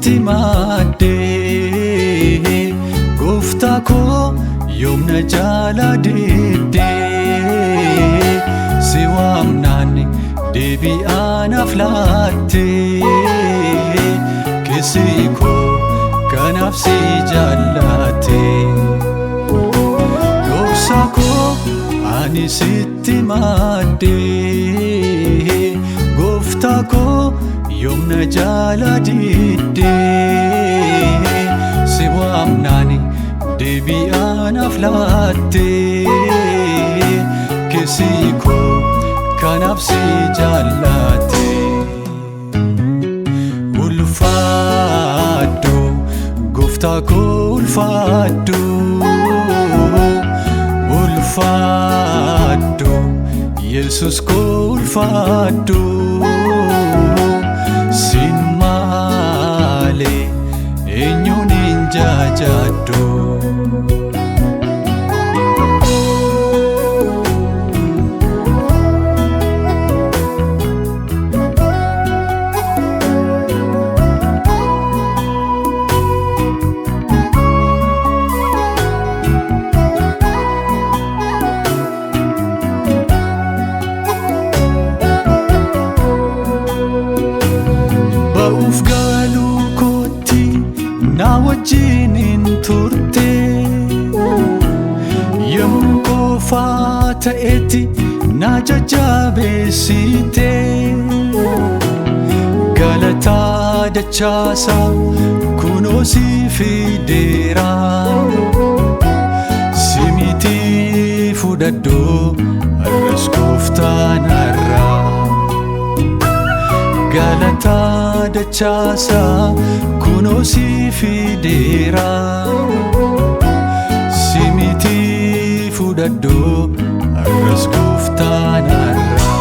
sitti maddee gooftaa koo yoomna jaaladhee si waamnaan deebi'aanaaf laattee keessi koo kanaaf si jaallattee dhoksaa koo ani sitti maddee gooftaa koo yoomna jaaladhee si waamnaan deebi'aanaaf laattee keessi koo kanaaf si jaallattee ulfaadhu gooftaa koo ulfaadhu ulfaadhu Yesus koo ulfaadhu sin malee eenyuun hin jaajadhu ba'uuf galuu kootti na wajjin turte yommuu qofaa ta'etti na jajjabeessite galataa dachaasaa kunoo si fideera si miti fudhadhu har'as gooftaan har'aa galataa dachaasaa kunoo si fideera si miti fudhadhu har'as gooftaan har'aa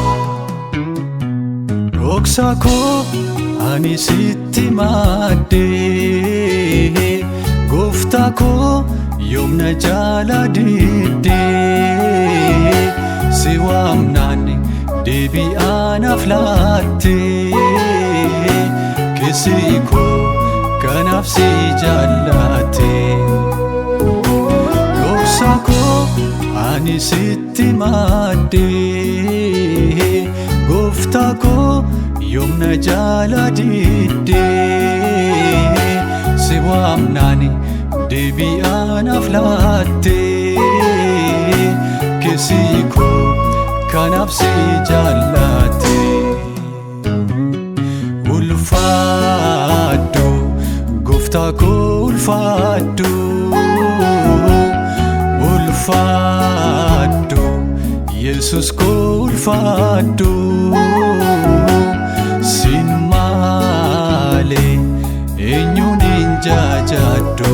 dhoksaa koo ani sitti maddee gooftaa koo yoomna jaaladhee si waamnaan deebi'aanaaf laattee keessi koo kanaaf si jaallattee dhoksaa koo ani sitti maddee gooftaa koo yoomna jaaladhee si waamnaan deebi'aanaaf laattee keessi koo kanaaf si jaallattee ulfaadhu gooftaa koo ulfaadhu ulfaadhu Yesus koo ulfaadhu sin malee eenyuun hin jaajadhu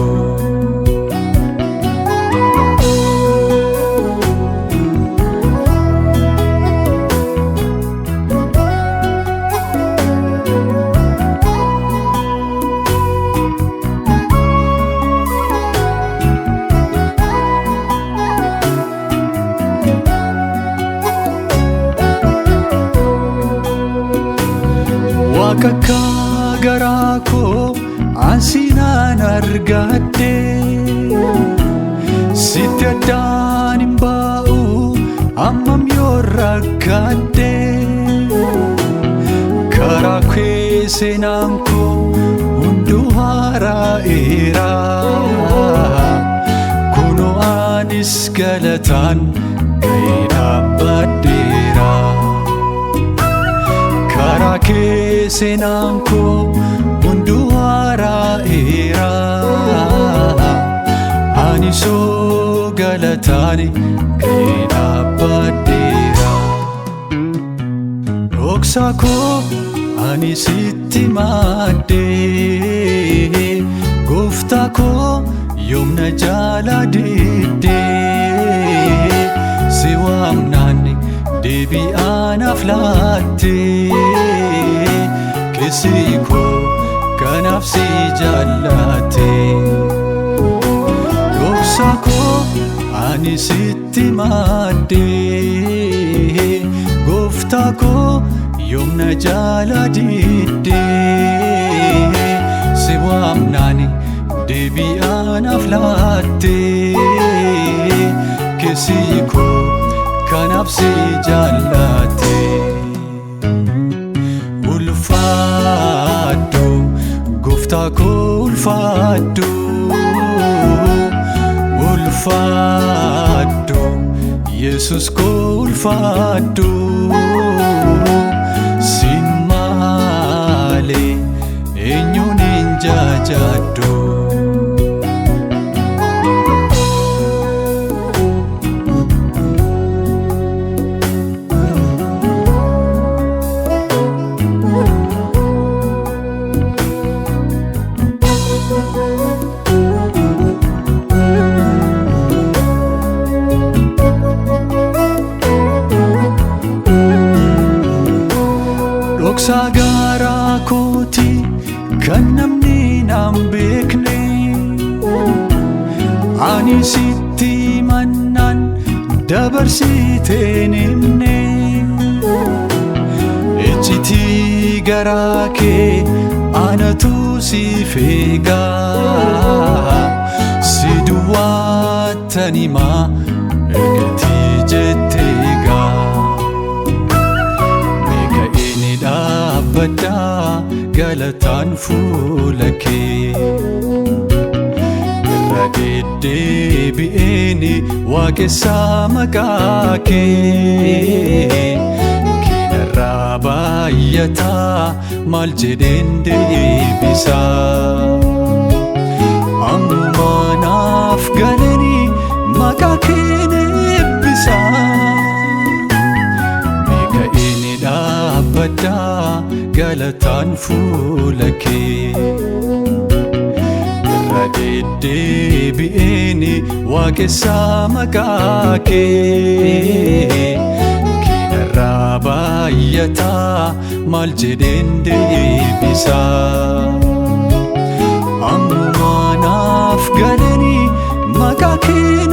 Kakkaa garaa koo ansinaan argadhe sitti addaan hin baa'u ammam yoo rakkadhe karaa kee seenaan koo hunduu haara'eera kunoo anis galataan ga'ee dhaabbadheera karaa kee seenaan koo hunduu haara'eera ani soo galataan ga'ee dhaabbadheera dhoksaa koo ani sitti maddee gooftaa koo yoomna jaaladhee si waamnaan deebi'aanaaf laattee keessi koo kanaaf si jaallattee dhoksaa koo ani sitti maddee gooftaa koo yoomna jaaladhee si waamnaani deebi'aanaaf laatte keessi koo kanaaf si jaallatte. Ulfaadhu gooftaa koo ulfaadhu, ulfaadhu Yesus koo ulfaadhu, sin malee eenyuun hin jaajadhu. Dhoksaa garaa kooti kan namni naan beekne, ani sitti mannaan dabarsiteen himne. Ejjitii garaa kee anatu siif eegaa, si duwwaattan himaa ergatii jettee eegaa. Dhaabbadhaa galataan fuula kee, irra deddeebi'eeni waaqessaa maqaa kee. Keenarraa baay'ataa maal jedheen deebisaa, amma naaf galanii maqaa keen eebbisaa. Dhaabbadhaa galataan fuula kee, irra deddeebi'eeni waaqessaa maqaa kee. Keenarraa baay'ataa maal jedheen deebisaa, amma naaf galanii maqaa keen